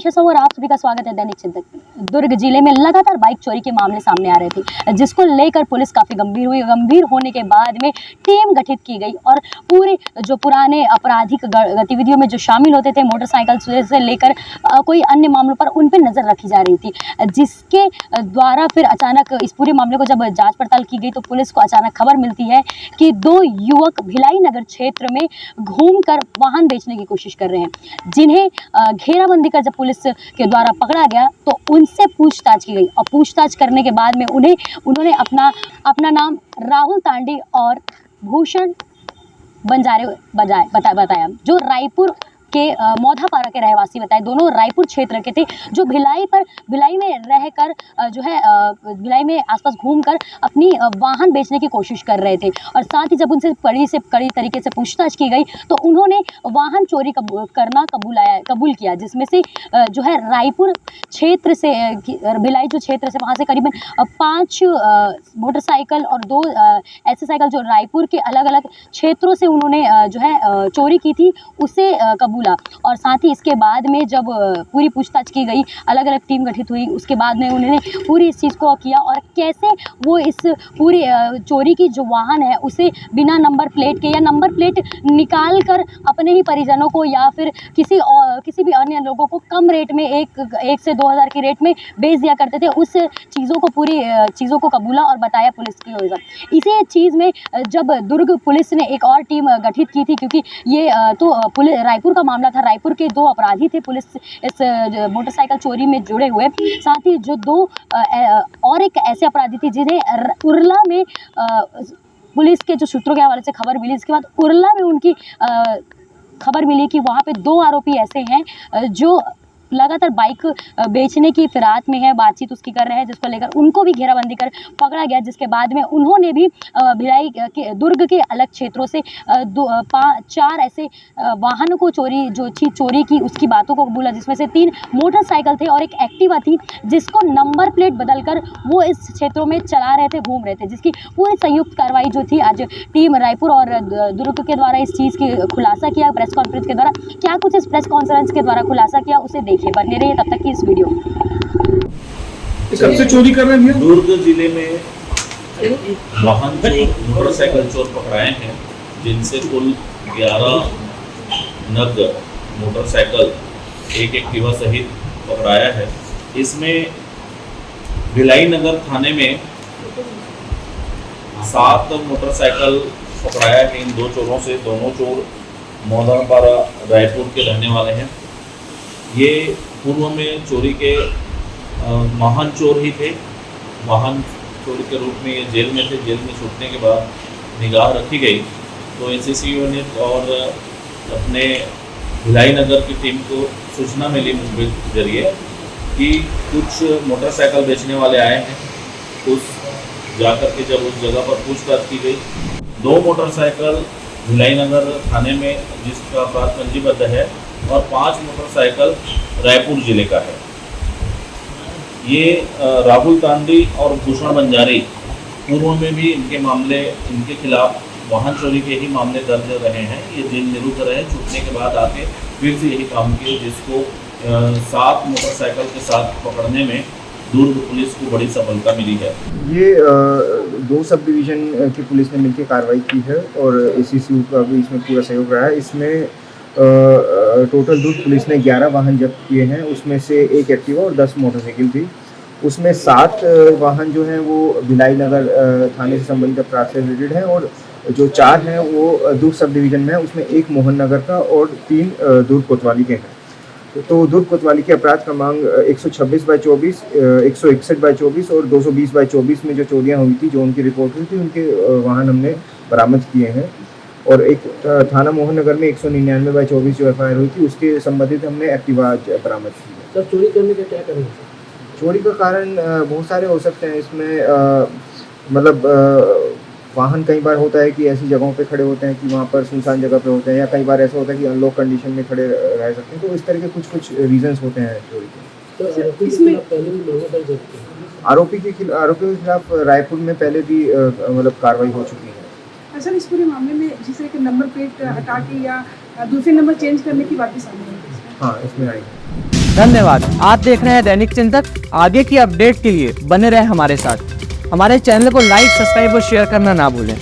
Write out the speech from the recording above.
मनीषा साहू और आप सभी का स्वागत है दैनिक चिंतक। दुर्ग जिले में लगातार बाइक चोरी के मामले सामने आ रहे थे, जिसको लेकर पुलिस काफी गंभीर हुई। गंभीर होने के बाद में टीम गठित की गई और पूरे जो पुराने आपराधिक गतिविधियों में जो शामिल होते थे, मोटरसाइकिल से लेकर कोई अन्य मामलों पर उन पर नजर रखी जा रही थी, जिसके द्वारा फिर अचानक इस पूरे मामले को जब जाँच पड़ताल की गई तो पुलिस को अचानक खबर मिलती है कि 2 युवक भिलाई नगर क्षेत्र में घूमकर वाहन बेचने की कोशिश कर रहे हैं, जिन्हें घेराबंदी कर जब पुलिस के द्वारा पकड़ा गया तो उनसे पूछताछ की गई। और पूछताछ करने के बाद में उन्होंने अपना नाम राहुल तांडी और भूषण बंजारे बताया, जो रायपुर के मौधापारा के रहवासी बताए। दोनों रायपुर क्षेत्र के थे, जो भिलाई में रहकर जो है भिलाई में आसपास घूमकर अपनी वाहन बेचने की कोशिश कर रहे थे। और साथ ही जब उनसे कड़ी तरीके से पूछताछ की गई तो उन्होंने वाहन चोरी करना कबूल किया, जिसमें से जो है रायपुर क्षेत्र से भिलाई जो क्षेत्र से वहाँ से करीबन 5 मोटरसाइकिल और 2 ऐसे साइकिल जो रायपुर के अलग अलग क्षेत्रों से उन्होंने जो है चोरी की थी, उसे कबूला। और साथ ही इसके बाद में जब पूरी पूछताछ की गई, अलग अलग टीम गठित हुई, उसके बाद में उन्होंने पूरी इस चीज़ को किया और कैसे वो इस पूरी चोरी की जो वाहन है उसे बिना नंबर प्लेट के या नंबर प्लेट निकाल कर अपने ही परिजनों को या फिर किसी भी अन्य लोगों को कम रेट में 1 से 2 हज़ार की रेट में बेच दिया करते थे, उस पूरी चीज़ों को कबूला और बताया पुलिस की ओर से। इसी चीज़ में जब दुर्ग पुलिस ने एक और टीम गठित की थी, क्योंकि ये तो पुलिस रायपुर का मामला था, रायपुर के 2 अपराधी थे पुलिस इस मोटरसाइकिल चोरी में जुड़े हुए। साथ ही जो 2 और एक ऐसे अपराधी थे जिन्हें उरला में पुलिस के जो सूत्रों के हवाले से खबर मिली, इसके बाद उरला में उनकी खबर मिली कि वहाँ पे 2 आरोपी ऐसे हैं जो लगातार बाइक बेचने की फिराक में है, बातचीत उसकी कर रहे हैं, जिसको लेकर उनको भी घेराबंदी कर पकड़ा गया। जिसके बाद में उन्होंने भी भिलाई के दुर्ग के अलग क्षेत्रों से 4 ऐसे वाहनों को चोरी की उसकी बातों को कबूला, जिसमें से 3 मोटरसाइकिल थे और एक एक्टिवा थी, जिसको नंबर प्लेट बदलकर वो इस क्षेत्रों में चला रहे थे, घूम रहे थे। जिसकी पूरी संयुक्त कार्रवाई जो थी, आज टीम रायपुर और दुर्ग के द्वारा इस चीज़ की खुलासा किया प्रेस कॉन्फ्रेंस के द्वारा। क्या कुछ इस प्रेस कॉन्फ्रेंस के द्वारा खुलासा किया, उसे देखिए, बने रहिए तब तक की इस वीडियो। सबसे चोरी कर रहे हैं दुर्ग जिले में वाहन मोटरसाइकिल चोर पकड़ाए हैं, जिनसे कुल 11 नग मोटरसाइकिल, 1 एक्टिवा सहित पकड़ाया है। इसमें भिलाई नगर थाने में 7 मोटरसाइकिल पकड़ाया है इन 2 चोरों से। दोनों चोर मौदापारा रायपुर के रहने वाले हैं। ये पूर्व में चोरी के वाहन चोर ही थे। वाहन चोरी के रूप में ये जेल में थे। जेल में छूटने के बाद निगाह रखी गई तो एसएससी यूनिट और अपने भिलाई नगर की टीम को सूचना मिली मुखबिर के जरिए कि कुछ मोटरसाइकिल बेचने वाले आए हैं। उस जाकर के जब उस जगह पर पूछताछ की गई, 2 मोटरसाइकिल भिलाई नगर थाने में जिसका अपराध पंजीबद्ध है और 5 मोटरसाइकिल रायपुर जिले का है। ये राहुल तांडी और भूषण बंजारी पूर्व में भी इनके खिलाफ वाहन चोरी के ही मामले दर्ज रहे हैं। ये जेल निरुद्ध रहे, छूटने के बाद आके फिर से यही काम किए, जिसको 7 मोटरसाइकिल के साथ पकड़ने में दुर्ग पुलिस को बड़ी सफलता मिली है। ये 2 सब डिवीज़न की पुलिस ने मिलकर कार्रवाई की है और एसीसी का भी इसमें पूरा सहयोग रहा है। इसमें टोटल दुर्ग पुलिस ने 11 वाहन जब्त किए हैं, उसमें से 1 एक्टिवा और 10 मोटरसाइकिल थी। उसमें 7 वाहन जो हैं वो भिलाई नगर थाने से संबंधित अपराध से रिलेटेड हैं और जो 4 हैं वो दुर्ग सब डिवीज़न में है। उसमें 1 मोहन नगर का और 3 दुर्ग कोतवाली के हैं। तो दुर्ग कोतवाली के अपराध क्रमांक 126/24, 161/24 और 220/24 में जो चोरियाँ हुई थी, जो उनकी रिपोर्ट हुई थी, उनके वाहन हमने बरामद किए हैं। और एक थाना मोहन नगर में 199/24 जो FIR हुई थी, उसके संबंधित हमने एक्टिवा बरामद की है। सर, चोरी करने का क्या कारण है? चोरी का कारण बहुत सारे हो सकते हैं। इसमें मतलब वाहन कई बार होता है कि ऐसी जगहों पे खड़े होते हैं कि वहाँ पर सुनसान जगह पे होते हैं, या कई बार ऐसा होता है कि अनलॉक कंडीशन में खड़े रह सकते हैं। तो इस तरह के कुछ रीजंस होते हैं चोरी के। तो आरोपी के खिलाफ रायपुर में पहले भी मतलब कार्रवाई हो चुकी है। सर, इस पूरे मामले में जिस तरह के नंबर प्लेट हटा के या दूसरे नंबर चेंज करने की बात भी सामने आई है। हाँ इसमें आएंगे। धन्यवाद। आप देख रहे हैं दैनिक चिंतक। आगे की अपडेट के लिए बने रहे हमारे साथ। हमारे चैनल को लाइक, सब्सक्राइब और शेयर करना ना भूलें।